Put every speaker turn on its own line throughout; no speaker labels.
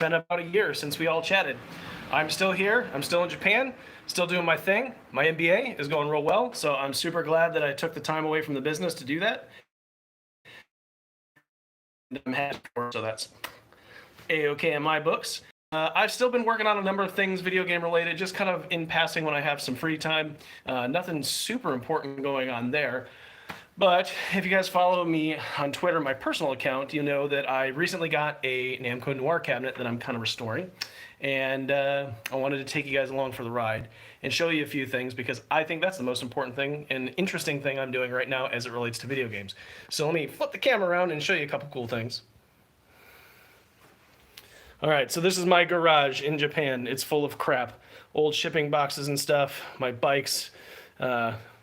been about a year since we all chatted. I'm still here. I'm still in Japan, still doing my thing. My MBA is going real well, so I'm super glad that I took the time away from the business to do that. I'm happy for, so that's A-okay in my books. I've still been working on a number of things video game related, just kind of in passing when I have some free time. Nothing super important going on there. But if you guys follow me on Twitter, my personal account, you know that I recently got a Namco Noir cabinet that I'm kind of restoring. And I wanted to take you guys along for the ride and show you a few things because I think that's the most important thing and interesting thing I'm doing right now as it relates to video games. So let me flip the camera around and show you a couple cool things. All right, so this is my garage in Japan. It's full of crap. Old shipping boxes and stuff, my bikes,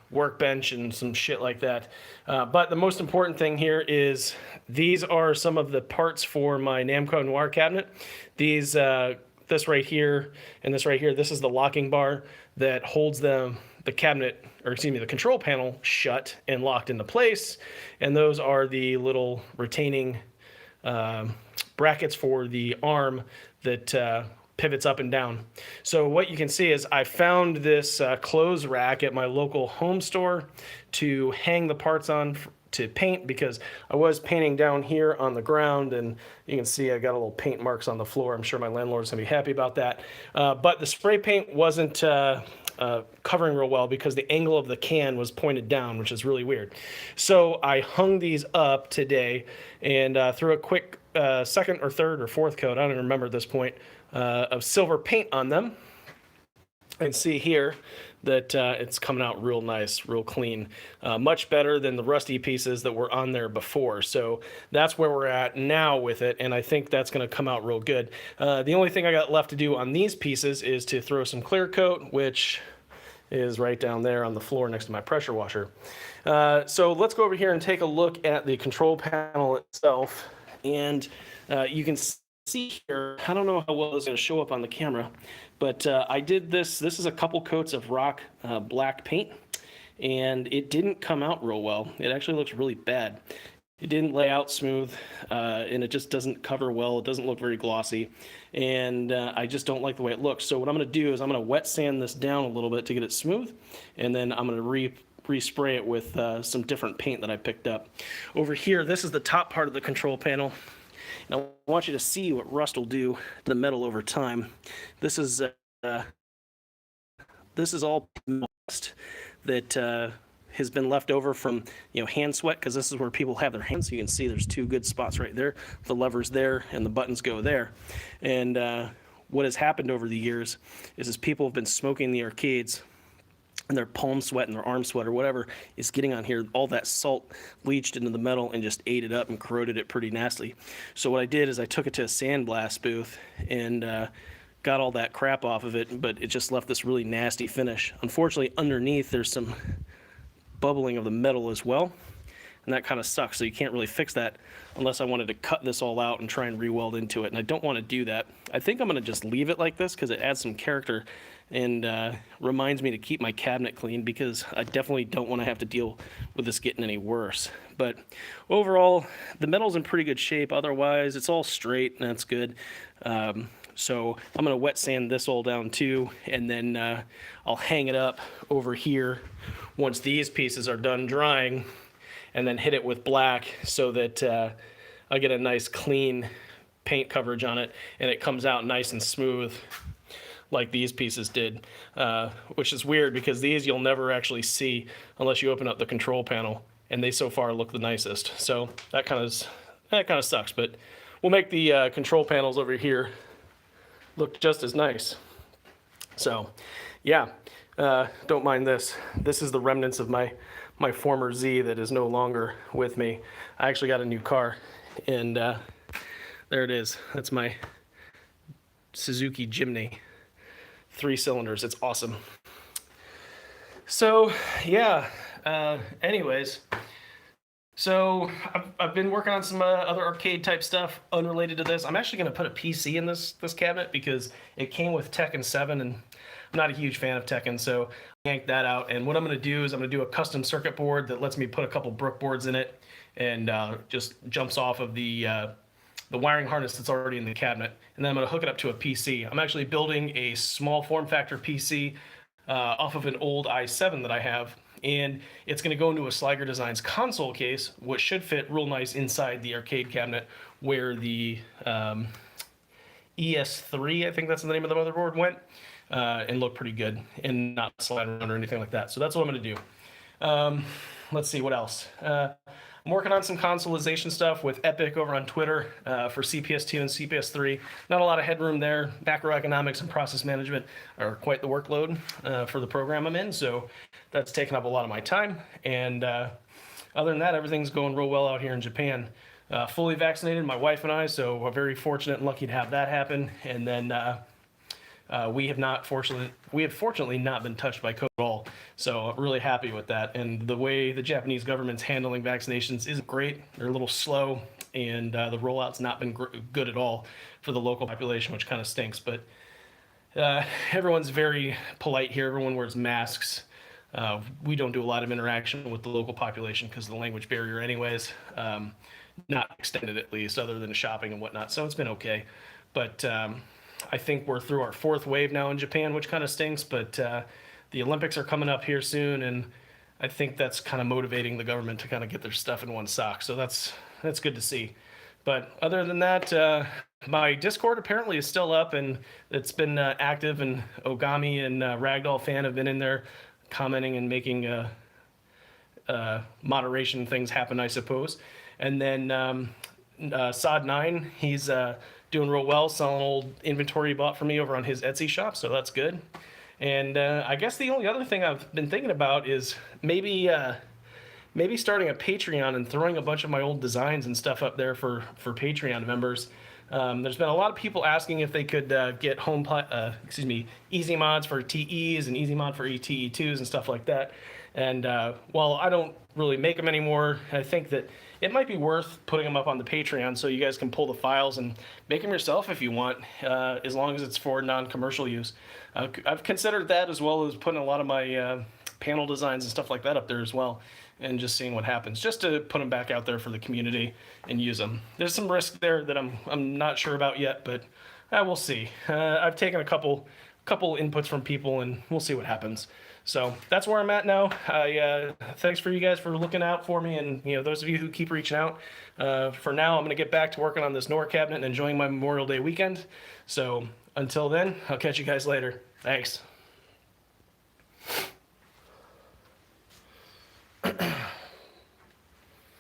workbench and some shit like that. But the most important thing here is these are some of the parts for my Namco Noir cabinet. These, this right here and this right here, this is the locking bar that holds the cabinet, or excuse me, the control panel shut and locked into place. And those are the little retaining brackets for the arm that pivots up and down. So what you can see is I found this clothes rack at my local home store to hang the parts on to paint because I was painting down here on the ground and you can see I got a little paint marks on the floor. I'm sure my landlord's gonna be happy about that. But the spray paint wasn't covering real well because the angle of the can was pointed down, which is really weird. So I hung these up today and threw a quick second or third or fourth coat, I don't even remember at this point, of silver paint on them. And see here that it's coming out real nice, real clean, much better than the rusty pieces that were on there before. So that's where we're at now with it, and I think that's going to come out real good. The only thing I got left to do on these pieces is to throw some clear coat, which is right down there on the floor next to my pressure washer. So let's go over here and take a look at the control panel itself, and you can see here, I don't know how well this is going to show up on the camera, but I did this. This is a couple coats of rock black paint, and it didn't come out real well. It actually looks really bad. It didn't lay out smooth, and it just doesn't cover well. It doesn't look very glossy, and I just don't like the way it looks. So what I'm going to do is I'm going to wet sand this down a little bit to get it smooth, and then I'm going to respray it with some different paint that I picked up. Over here, this is the top part of the control panel. And I want you to see what rust will do to the metal over time. This is all rust that has been left over from hand sweat, because this is where people have their hands. So you can see there's two good spots right there. The lever's there and the buttons go there. And what has happened over the years is people have been smoking in the arcades, and their palm sweat and their arm sweat or whatever is getting on here. All that salt leached into the metal and just ate it up and corroded it pretty nasty. So what I did is I took it to a sandblast booth and got all that crap off of it, but it just left this really nasty finish. Unfortunately, underneath there's some bubbling of the metal as well, and that kind of sucks. So you can't really fix that unless I wanted to cut this all out and try and re-weld into it, and I don't want to do that. I think I'm going to just leave it like this because it adds some character and reminds me to keep my cabinet clean, because I definitely don't want to have to deal with this getting any worse. But overall, the metal's in pretty good shape. Otherwise, it's all straight, and that's good. So I'm going to wet sand this all down too, and then I'll hang it up over here once these pieces are done drying, and then hit it with black so that I get a nice clean paint coverage on it, and it comes out nice and smooth like these pieces did, which is weird because these you'll never actually see unless you open up the control panel, and they so far look the nicest. So that kind of sucks, but we'll make the control panels over here look just as nice. So yeah, don't mind this. This is the remnants of my former Z that is no longer with me. I actually got a new car, and there it is. That's my Suzuki Jimny. 3 cylinders. It's awesome. So yeah, anyways, so I've been working on some other arcade type stuff unrelated to this. I'm actually going to put a PC in this cabinet because it came with Tekken 7, and I'm not a huge fan of Tekken, so I yanked that out. And what I'm going to do is I'm going to do a custom circuit board that lets me put a couple Brook boards in it, and just jumps off of the the wiring harness that's already in the cabinet, and then I'm going to hook it up to a PC. I'm actually building a small form factor PC off of an old i7 that I have, and it's going to go into a Sliger Designs console case, which should fit real nice inside the arcade cabinet where the ES3, I think that's the name of the motherboard, went, and look pretty good and not slide around or anything like that. So that's what I'm going to do. Let's see what else. I'm working on some consoleization stuff with Epic over on Twitter for CPS2 and CPS3. Not a lot of headroom there. Macroeconomics and process management are quite the workload for the program I'm in, so that's taken up a lot of my time. And other than that, everything's going real well out here in Japan. Fully vaccinated, my wife and I, so we're very fortunate and lucky to have that happen. And then we have fortunately not been touched by COVID at all, so I'm really happy with that. And the way the Japanese government's handling vaccinations isn't great. They're a little slow, and the rollout's not been good at all for the local population, which kind of stinks. But everyone's very polite here. Everyone wears masks. We don't do a lot of interaction with the local population because of the language barrier anyways. Not extended, at least, other than shopping and whatnot, so it's been okay. But I think we're through our fourth wave now in Japan, which kind of stinks, but the Olympics are coming up here soon, and I think that's kind of motivating the government to kind of get their stuff in one sock, so that's good to see. But other than that, my Discord apparently is still up, and it's been active, and Ogami and Ragdoll Fan have been in there commenting and making moderation things happen, I suppose. And then Sod9, he's doing real well, selling old inventory he bought for me over on his Etsy shop, so that's good. And I guess the only other thing I've been thinking about is maybe starting a Patreon and throwing a bunch of my old designs and stuff up there for Patreon members. There's been a lot of people asking if they could get easy mods for TEs and easy mod for TE2s and stuff like that. And while I don't really make them anymore, I think that it might be worth putting them up on the Patreon so you guys can pull the files and make them yourself if you want, as long as it's for non-commercial use. I've considered that, as well as putting a lot of my panel designs and stuff like that up there as well, and just seeing what happens, just to put them back out there for the community and use them. There's some risk there that I'm not sure about yet, but we'll see. I've taken a couple inputs from people, and we'll see what happens. So that's where I'm at now. Thanks for you guys for looking out for me, and those of you who keep reaching out. For now, I'm going to get back to working on this NOR cabinet and enjoying my Memorial Day weekend. So until then, I'll catch you guys later. Thanks.